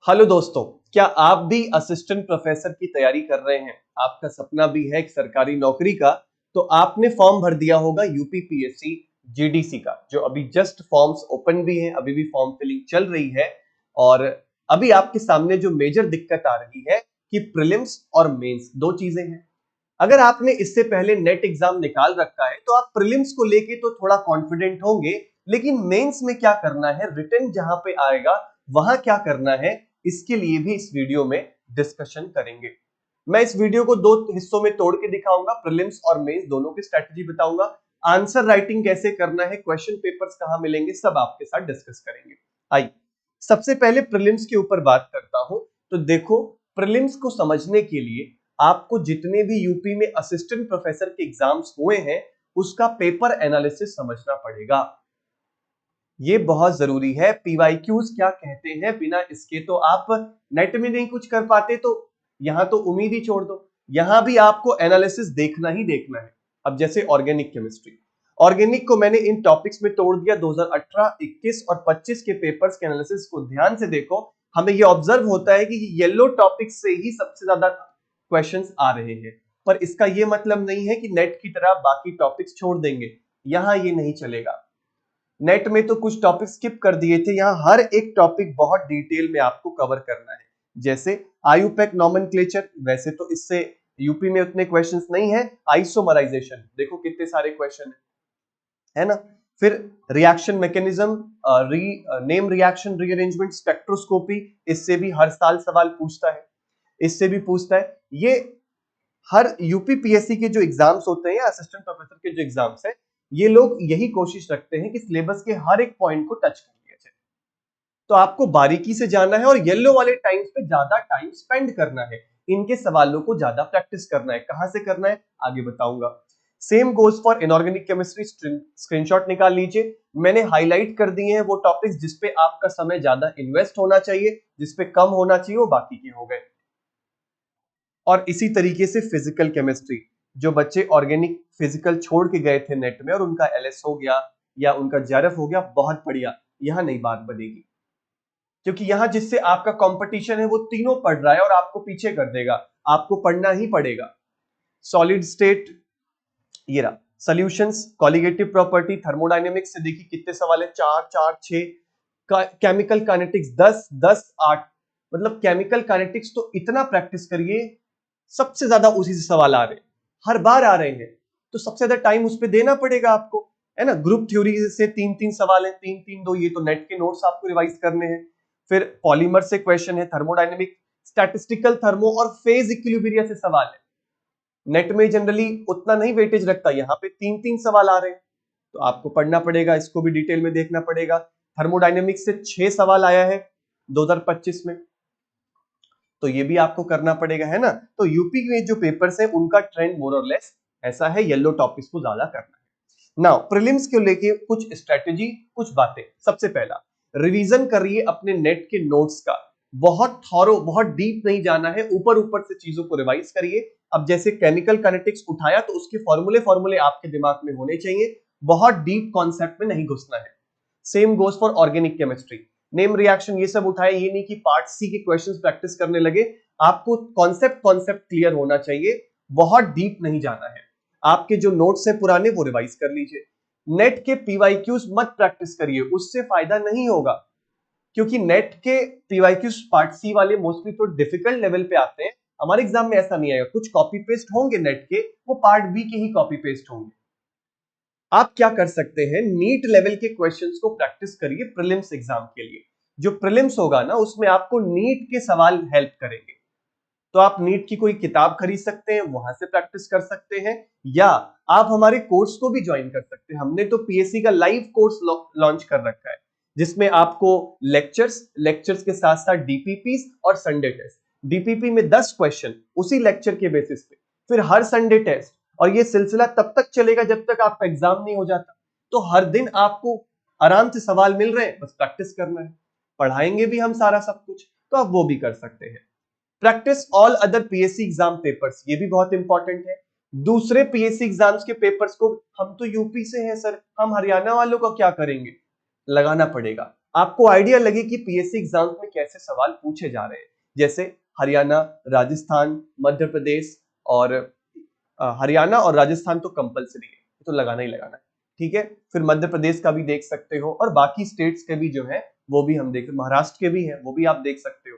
Hello दोस्तों, क्या आप भी असिस्टेंट प्रोफेसर की तैयारी कर रहे हैं? आपका सपना भी है एक सरकारी नौकरी का। तो आपने फॉर्म भर दिया होगा यूपीपीएससी जीडीसी का, जो अभी जस्ट फॉर्म्स ओपन भी हैं, अभी भी फॉर्म फिलिंग चल रही है। और अभी आपके सामने जो मेजर दिक्कत आ रही है कि प्रीलिम्स और मेंस दो चीजें हैं। अगर आपने इससे पहले नेट एग्जाम निकाल रखा है तो आप प्रीलिम्स को लेके तो थोड़ा कॉन्फिडेंट होंगे, लेकिन मेंस में क्या करना है, रिटन जहां पे आएगा वहां क्या करना है, इसके लिए भी इस वीडियो में डिस्कशन करेंगे। मैं इस वीडियो को दो हिस्सों में तोड़ के दिखाऊंगा, प्रीलिम्स और मेंस दोनों की स्ट्रेटजी बताऊंगा, आंसर राइटिंग कैसे करना है, क्वेश्चन पेपर्स कहां मिलेंगे, सब आपके साथ डिस्कस करेंगे। आइए सबसे पहले प्रीलिम्स के ऊपर बात करता हूं। तो देखो, प्रीलिम्स को समझने के लिए आपको जितने भी यूपी में असिस्टेंट प्रोफेसर के एग्जाम्स हुए हैं उसका पेपर एनालिसिस समझना पड़ेगा। ये बहुत जरूरी है। पीवाईक्यूज क्या कहते हैं, बिना इसके तो आप नेट में नहीं कुछ कर पाते, तो यहां तो उम्मीद ही छोड़ दो। यहां भी आपको एनालिसिस देखना ही देखना है। अब जैसे ऑर्गेनिक केमिस्ट्री, ऑर्गेनिक को मैंने इन टॉपिक्स में तोड़ दिया। 2018, 21 और 25 के पेपर्स के एनालिसिस को ध्यान से देखो। हमें ये ऑब्जर्व होता है कि येलो टॉपिक से ही सबसे ज्यादा क्वेश्चंस आ रहे हैं, पर इसका ये मतलब नहीं है कि नेट की तरह बाकी टॉपिक्स छोड़ देंगे। यहां ये नहीं चलेगा। नेट में तो कुछ टॉपिक स्किप कर दिए थे, यहां हर एक टॉपिक बहुत डिटेल में आपको कवर करना है। जैसे आयुपेक नॉमेनक्लेचर, वैसे तो इससे यूपी में उतने क्वेश्चंस नहीं है। आइसोमराइजेशन देखो कितने सारे क्वेश्चन है ना। फिर reaction mechanism, name reaction rearrangement, spectroscopy, इससे भी हर साल सवाल पूछता है, इससे भी पूछता है। ये हर यूपीपीएससी के जो एग्जाम्स होते हैं, असिस्टेंट प्रोफेसर के जो एग्जाम्स है, ये लोग यही कोशिश रखते हैं कि सिलेबस के हर एक पॉइंट को टच कर लिया जाए। तो आपको बारीकी से जानना है और येलो वाले टाइम्स पे ज्यादा टाइम स्पेंड करना है। इनके सवालों को ज्यादा प्रैक्टिस करना है। कहां से करना है आगे बताऊंगा। Same goes for inorganic chemistry. Screenshot निकाल लीजिए। मैंने हाईलाइट कर दिए हैं वो टॉपिक्स जिसपे आपका समय ज्यादा इन्वेस्ट होना चाहिए, जिसपे कम होना चाहिए वो बाकी के हो गए। और इसी तरीके से फिजिकल केमिस्ट्री, जो बच्चे ऑर्गेनिक फिजिकल छोड़ के गए थे नेट में और उनका एलएस हो गया या उनका जेआरएफ हो गया, बहुत बढ़िया, यहां नई बात बनेगी। क्योंकि यहां जिससे आपका कंपटीशन है वो तीनों पढ़ रहा है और आपको पीछे कर देगा, आपको पढ़ना ही पड़ेगा। सॉलिड स्टेट, ये रहा। सॉल्यूशंस, कॉलिगेटिव प्रॉपर्टी, थर्मोडायनेमिक्स से देखिए कितने सवाल है, 4 4 6। Chemical kinetics 10 10 8। मतलब केमिकल काइनेटिक्स तो इतना प्रैक्टिस करिए, सबसे ज्यादा उसी से सवाल आ रहे हैं, हर बार आ रहे हैं, तो सबसे ज्यादा टाइम उस पर देना पड़ेगा आपको, है ना। ग्रुप थ्योरी से 3 3 सवाल है, 3 3 2, ये तो नेट के नोट्स आपको रिवाइज करने हैं। फिर पॉलीमर से क्वेश्चन है, थर्मोडायनेमिक, स्टैटिस्टिकल थर्मो और फेज इक्विलिब्रिया से सवाल है। नेट में जनरली उतना नहीं वेटेज रखता, यहाँ पे 3 3 सवाल आ रहे हैं, तो आपको पढ़ना पड़ेगा, इसको भी डिटेल में देखना पड़ेगा। थर्मोडायनेमिक्स से 6 सवाल आया है 2025 में, तो ये भी आपको करना पड़ेगा, है ना। तो यूपी में जो पेपर्स है उनका ट्रेंड मोर और लेस ऐसा है, येलो टॉपिक्स को ज्यादा करना है। नाउ प्रीलिम्स को लेके कुछ स्ट्रेटेजी, कुछ बातें। सबसे पहला, रिवीजन करिए अपने नेट के नोट्स का। बहुत थॉरो, बहुत डीप नहीं जाना है, ऊपर ऊपर से चीजों को रिवाइज करिए। अब जैसे केमिकल काइनेटिक्स उठाया तो उसके फॉर्मूले आपके दिमाग में होने चाहिए, बहुत डीप कॉन्सेप्ट में नहीं घुसना है। Same goes for organic chemistry, name reaction, ये सब उठाए, ये नहीं कि पार्ट सी के क्वेश्चंस प्रैक्टिस करने लगे। आपको कॉन्सेप्ट क्लियर होना चाहिए, बहुत डीप नहीं जाना है। आपके जो नोट्स हैं पुराने वो रिवाइज कर लीजिए। नेट के पीवाईक्यूज मत प्रैक्टिस करिए, उससे फायदा नहीं होगा, क्योंकि नेट के पीवाईक्यूज पार्ट सी वाले मोस्टली तो डिफिकल्ट लेवल पे आते हैं। हमारे एग्जाम में ऐसा नहीं आएगा, कुछ कॉपी पेस्ट होंगे नेट के, वो पार्ट बी के ही कॉपी पेस्ट होंगे। आप क्या कर सकते हैं, नीट लेवल के क्वेश्चंस को प्रैक्टिस करिए प्रीलिम्स एग्जाम के लिए। जो प्रीलिम्स होगा ना उसमें आपको नीट के सवाल हेल्प करेंगे, तो आप नीट की कोई किताब खरीद सकते हैं, वहां से प्रैक्टिस कर सकते हैं, या आप हमारे कोर्स को भी ज्वाइन कर सकते हैं। हमने तो पीएससी का लाइव कोर्स लॉन्च कर रखा है, जिसमें आपको लेक्चर्स के साथ साथ डीपीपीस और संडे टेस्ट। डीपीपी में 10 क्वेश्चन उसी लेक्चर के बेसिस पे, फिर हर संडे टेस्ट, और ये सिलसिला तब तक चलेगा जब तक आपका एग्जाम नहीं हो जाता। तो हर दिन आपको आराम से सवाल मिल रहे हैं, बस प्रैक्टिस करना है। पढ़ाएंगे भी हम सारा सब कुछ, तो आप वो भी कर सकते हैं। Practice all other PSC exam papers, ये भी बहुत इंपॉर्टेंट है। दूसरे पीएससी एग्जाम्स के पेपर्स को, हम तो यूपी से हैं सर, हम हरियाणा वालों का क्या करेंगे, लगाना पड़ेगा। आपको आइडिया लगे कि पीएससी एग्जाम्स में कैसे सवाल पूछे जा रहे हैं। जैसे हरियाणा, राजस्थान, मध्य प्रदेश और हरियाणा और राजस्थान तो कंपलसरी है, तो लगाना ही लगाना है, ठीक है। फिर मध्य प्रदेश का भी देख सकते हो और बाकी स्टेट्स के भी जो है वो भी हम देख, महाराष्ट्र के भी है वो भी आप देख सकते हो।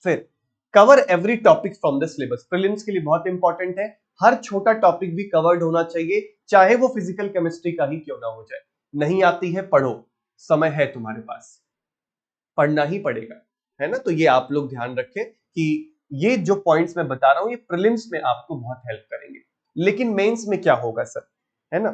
फिर cover every topic from the syllabus, prelims के लिए बहुत इंपॉर्टेंट है, हर छोटा टॉपिक भी कवर्ड होना चाहिए, चाहे वो फिजिकल केमिस्ट्री का ही क्यों ना हो जाए। नहीं आती है पढ़ो, समय है तुम्हारे पास, पढ़ना ही पड़ेगा, है ना। तो ये आप लोग ध्यान रखें कि ये जो पॉइंट्स मैं बता रहा हूं ये प्रीलिम्स में आपको बहुत हेल्प करेंगे। लेकिन मेंस में क्या होगा सर, है ना।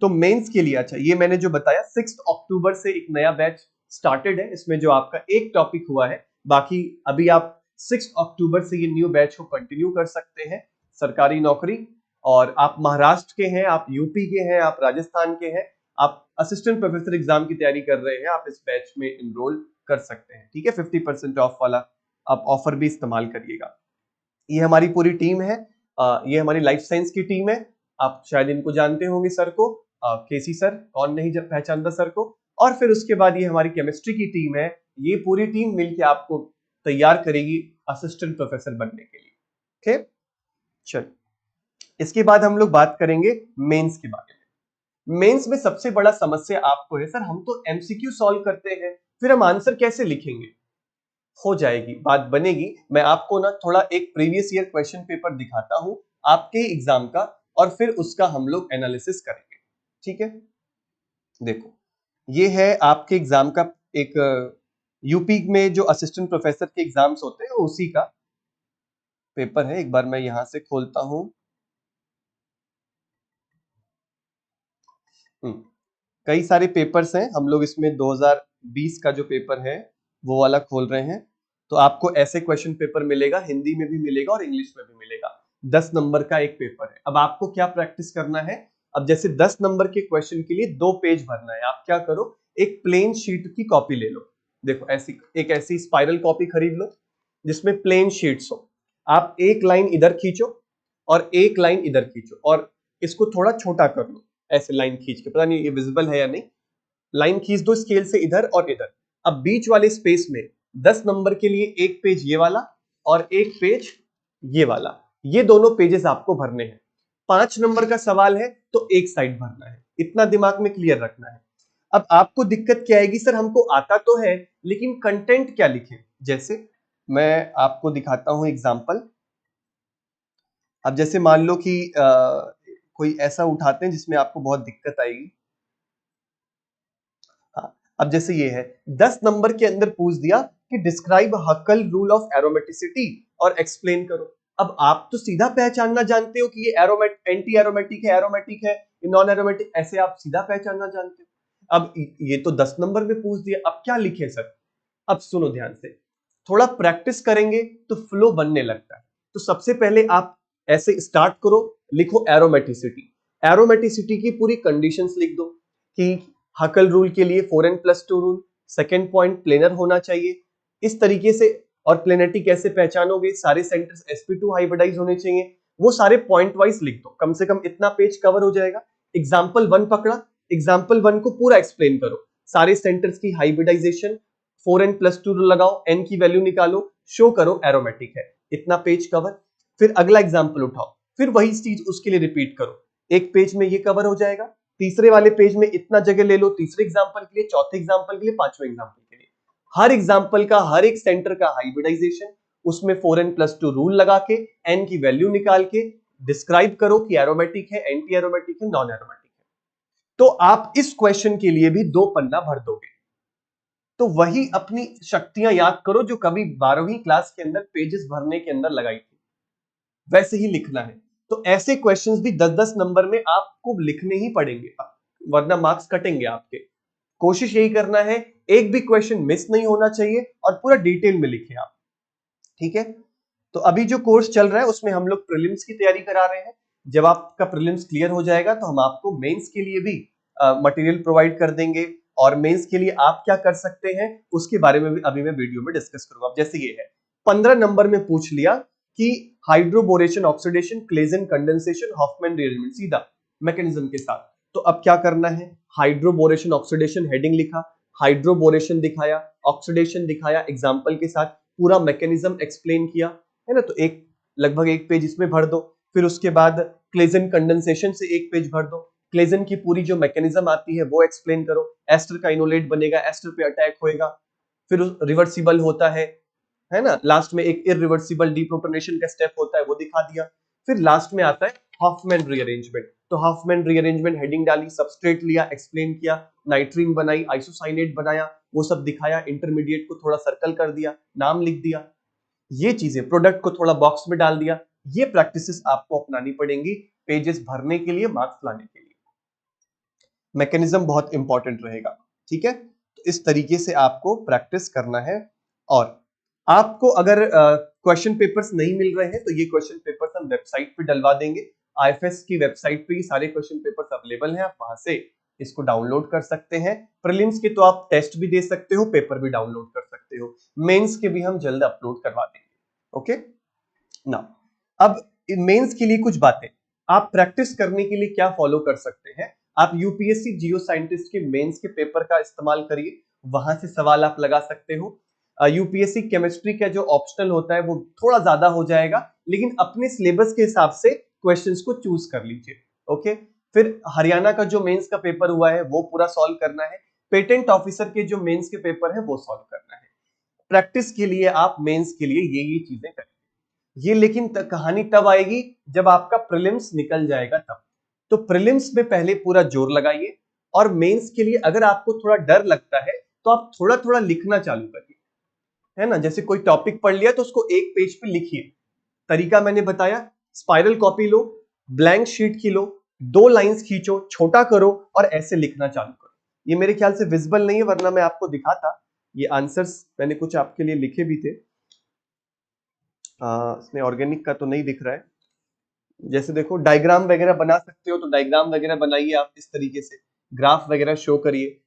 तो मेंस के लिए अच्छा ये मैंने जो बताया 6 अक्टूबर से एक नया बैच स्टार्टेड है, इसमें जो आपका एक टॉपिक हुआ है, बाकी अभी आप 6 अक्टूबर से ये न्यू बैच को कंटिन्यू कर सकते हैं। सरकारी नौकरी, और आप महाराष्ट्र के हैं, आप यूपी के हैं, आप राजस्थान के हैं, आप असिस्टेंट प्रोफेसर एग्जाम की तैयारी कर रहे हैं, आप इस बैच में एनरोल कर सकते हैं, ठीक है। 50% ऑफ वाला आप ऑफर भी इस्तेमाल करिएगा। ये हमारी पूरी टीम है, ये हमारी लाइफ साइंस की टीम है, आप शायद इनको जानते होंगे सर को, केसी सर, कौन नहीं पहचानता सर को। और फिर उसके बाद ये हमारी केमिस्ट्री की टीम है, ये पूरी टीम मिलकर आपको तैयार करेगी असिस्टेंट प्रोफेसर बनने के लिए, ठीक। चल इसके बाद हम लोग बात करेंगे मेंस के बारे में। मेंस में सबसे बड़ा समस्या आपको है, सर हम तो एमसीक्यू सॉल्व करते हैं, फिर हम आंसर कैसे लिखेंगे। हो जाएगी, बात बनेगी। मैं आपको ना थोड़ा एक प्रीवियस ईयर क्वेश्चन पेपर दिखाता हूं आपके एग्जाम का, और फिर उसका हम लोग एनालिसिस करेंगे, ठीक है। देखो ये है आपके एग्जाम का एक यूपी में जो असिस्टेंट प्रोफेसर के एग्जाम्स होते हैं उसी का पेपर है। एक बार मैं यहां से खोलता हूं। कई सारे पेपर्स हैं, हम लोग इसमें 2020 का जो पेपर है वो वाला खोल रहे हैं। तो आपको ऐसे क्वेश्चन पेपर मिलेगा, हिंदी में भी मिलेगा और इंग्लिश में भी मिलेगा। 10 नंबर का एक पेपर है। अब आपको क्या प्रैक्टिस करना है, अब जैसे 10 नंबर के क्वेश्चन के लिए 2 पेज भरना है, आप क्या करो, एक प्लेन शीट की कॉपी ले लो। देखो ऐसी स्पाइरल कॉपी खरीद लो जिसमें प्लेन शीट्स हो। आप एक लाइन इधर खींचो और एक लाइन इधर खींचो, और इसको थोड़ा छोटा कर लो, ऐसे लाइन खींच के, पता नहीं ये विजिबल है या नहीं, लाइन खींच दो स्केल से इधर और इधर। अब बीच वाले स्पेस में 10 नंबर के लिए एक पेज ये वाला और एक पेज ये वाला, ये दोनों पेजेस आपको भरने हैं। 5 नंबर का सवाल है तो एक साइड भरना है, इतना दिमाग में क्लियर रखना है। अब आपको दिक्कत क्या आएगी, सर हमको आता तो है लेकिन कंटेंट क्या लिखें। जैसे मैं आपको दिखाता हूं एग्जांपल। अब जैसे मान लो कि कोई ऐसा उठाते हैं जिसमें आपको बहुत दिक्कत आएगी। हाँ, अब जैसे ये है 10 नंबर के अंदर पूछ दिया कि डिस्क्राइब हकल रूल ऑफ एरोमेटिसिटी और एक्सप्लेन करो। अब आप तो सीधा पहचानना जानते हो कि ये एंटी एरोमेटिक है, ये नॉन एरोमेटिक, ऐसे आप सीधा पहचानना जानते हो। अब ये तो 10 नंबर में पूछ दिया, अब क्या लिखे सर। अब सुनो ध्यान से, थोड़ा प्रैक्टिस करेंगे तो फ्लो बनने लगता है। तो सबसे पहले आप ऐसे स्टार्ट करो, लिखो एरोमेटिसिटी। एरोमेटिसिटी की पूरी कंडीशंस लिख दो कि हकल रूल के लिए 4n+2 rule, second point planar होना चाहिए, इस तरीके से। और प्लेनरिटी कैसे पहचानोगे, सारे सेंटर्स sp2 हाइब्रिडाइज होने चाहिए, वो सारे पॉइंट वाइज लिख दो। कम से कम इतना पेज कवर हो जाएगा। एग्जाम्पल 1 पकड़ा, एग्जाम्पल 1 को पूरा एक्सप्लेन करो, सारे सेंटर्स की हाइब्रिडाइजेशन, 4n+2 रूल लगाओ, n की वैल्यू निकालो, शो करो एरोमेटिक है, इतना पेज कवर। फिर अगला एग्जाम्पल उठाओ, फिर वही चीज उसके लिए रिपीट करो, एक पेज में ये कवर हो जाएगा। तीसरे वाले पेज में इतना जगह ले लो, तीसरे एग्जाम्पल के लिए, चौथे एग्जाम्पल के लिए, पांचवें एग्जाम्पल के लिए। हर एग्जाम्पल का, हर एक सेंटर का हाइब्रिडाइजेशन, उसमें 4n+2 रूल लगा के n की वैल्यू निकाल के डिस्क्राइब करो कि एरोमेटिक है, एंटी एरोमेटिक है, नॉन एरोमेटिक है। तो आप इस क्वेश्चन के लिए भी 2 पन्ना भर दोगे। तो वही अपनी शक्तियां याद करो जो कभी 12वीं क्लास के अंदर पेजेस भरने के अंदर लगाई थी, वैसे ही लिखना है। तो ऐसे क्वेश्चंस भी 10-10 नंबर में आपको लिखने ही पड़ेंगे, वरना मार्क्स कटेंगे आपके। कोशिश यही करना है, एक भी क्वेश्चन मिस नहीं होना चाहिए और पूरा डिटेल में लिखें आप, ठीक है। तो अभी जो कोर्स चल रहा है उसमें हम लोग प्रीलिम्स की तैयारी करा रहे हैं। जब आपका प्रीलिम्स क्लियर हो जाएगा तो हम आपको मेंस के लिए भी मटेरियल प्रोवाइड कर देंगे, और मेंस के लिए आप क्या कर सकते हैं उसके बारे में भी अभी मैं वीडियो में डिस्कस करूंगा। अब जैसे ये है 15 नंबर में पूछ लिया कि hydroboration, oxidation, Claisen, condensation, Hofmann rearrangement, सीधा मैकेनिज्म के साथ। तो अब क्या करना है, हाइड्रोबोरेशन ऑक्सीडेशन हेडिंग लिखा, हाइड्रोबोरेशन दिखाया, ऑक्सीडेशन दिखाया, एग्जाम्पल के साथ पूरा मैकेनिज्म एक्सप्लेन किया, है ना। तो एक लगभग एक पेज इसमें भर दो। फिर उसके बाद क्लेजन कंडेंसेशन से एक पेज भर दो। क्लेजन की पूरी जो मैकेनिज्म आती है वो एक्सप्लेन करो। एस्टर का इनोलेट बनेगा, एस्टर पे अटैक होएगा, फिर रिवर्सिबल होता है ना। लास्ट में एक इरिवर्सिबल डीप्रोटोनेशन का स्टेप होता है, वो दिखा दिया। फिर लास्ट में आता है हॉफमैन रीअरेंजमेंट। तो हॉफमैन रीअरेंजमेंट हेडिंग डाली, सबस्ट्रेट लिया, एक्सप्लेन किया, नाइट्रीन बनाई, आइसोसाइनेट बनाया, वो सब दिखाया, इंटरमीडिएट को थोड़ा सर्कल कर दिया, नाम लिख दिया, ये चीजें, प्रोडक्ट को थोड़ा बॉक्स में डाल दिया। ये प्रैक्टिसेस आपको अपनानी पड़ेंगी पेजेस भरने के लिए, मार्क्स लाने के लिए। मैकेनिज्म बहुत इंपॉर्टेंट रहेगा, ठीक है। तो इस तरीके से आपको प्रैक्टिस करना है। और आपको अगर क्वेश्चन पेपर्स नहीं मिल रहे हैं तो ये क्वेश्चन पेपर्स हम वेबसाइट पे डलवा देंगे। आईएफएस की वेबसाइट पे ये सारे क्वेश्चन पेपर्स अवेलेबल हैं, आप वहां से इसको डाउनलोड कर सकते हैं। प्रीलिम्स के तो आप टेस्ट भी दे सकते हो, पेपर भी डाउनलोड कर सकते हो। मेंस के भी हम जल्द अपलोड करवा देंगे। ओके ना, अब मेंस के लिए कुछ बातें आप प्रैक्टिस करने के लिए क्या फॉलो कर सकते हैं। आप यूपीएससी जियो साइंटिस्ट के मेंस के पेपर का इस्तेमाल करिए, वहां से सवाल आप लगा सकते हो। यूपीएससी केमिस्ट्री का जो ऑप्शनल होता है वो थोड़ा ज्यादा हो जाएगा, लेकिन अपने सिलेबस के हिसाब से क्वेश्चंस को चूज कर लीजिए। ओके, फिर हरियाणा का जो मेंस का पेपर हुआ है वो पूरा सॉल्व करना है। पेटेंट ऑफिसर के जो मेंस के पेपर है वो सॉल्व करना है। प्रैक्टिस के लिए आप मेंस के लिए ये चीजें करें। ये लेकिन कहानी तब आएगी जब आपका प्रीलिम्स निकल जाएगा तब। तो प्रीलिम्स में पहले पूरा जोर लगाइए, और मेंस के लिए अगर आपको थोड़ा डर लगता है तो आप थोड़ा थोड़ा लिखना चालू करिए, है ना। जैसे कोई टॉपिक पढ़ लिया तो उसको एक पेज पे लिखिए। तरीका मैंने बताया, स्पाइरल कॉपी लो, ब्लैंक शीट की लो, 2 लाइंस खींचो, छोटा करो और ऐसे लिखना चालू करो। ये मेरे ख्याल से विजिबल नहीं है, वरना मैं आपको दिखाता। ये आंसर्स मैंने कुछ आपके लिए लिखे भी थे। इसमें ऑर्गेनिक का तो नहीं दिख रहा है। जैसे देखो, डायग्राम वगैरह बना सकते हो तो डायग्राम वगैरह बनाइए आप इस तरीके से, ग्राफ वगैरह शो करिए।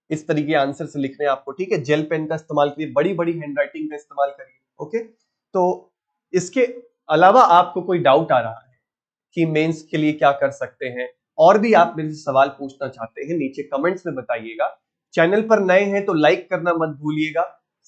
इस तरीके आंसर से लिखने आपको, ठीक है। जेल पेन का इस्तेमाल करिए, बड़ी बड़ी हैंडराइटिंग का इस्तेमाल करिए। ओके, तो इसके अलावा आपको कोई डाउट आ रहा है कि मेंस के लिए क्या कर सकते हैं, और भी आप मेरे से सवाल पूछना चाहते हैं, नीचे कमेंट्स में बताइएगा। चैनल पर नए हैं तो लाइक करना मत भूलिएगा,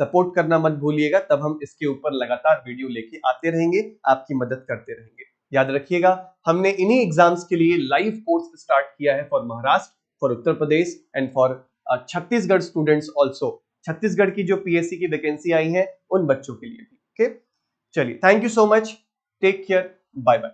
सपोर्ट करना मत भूलिएगा, तब हम इसके ऊपर लगातार वीडियो लेके आते रहेंगे, आपकी मदद करते रहेंगे। याद रखिएगा, हमने इन्हीं एग्जाम्स के लिए लाइव कोर्स स्टार्ट किया है for Maharashtra, for Uttar Pradesh and for Chhattisgarh students also. Chhattisgarh की जो पीएससी की वैकेंसी आई है उन बच्चों के लिए भी। ओके, चलिए, thank you so much, take care, bye bye.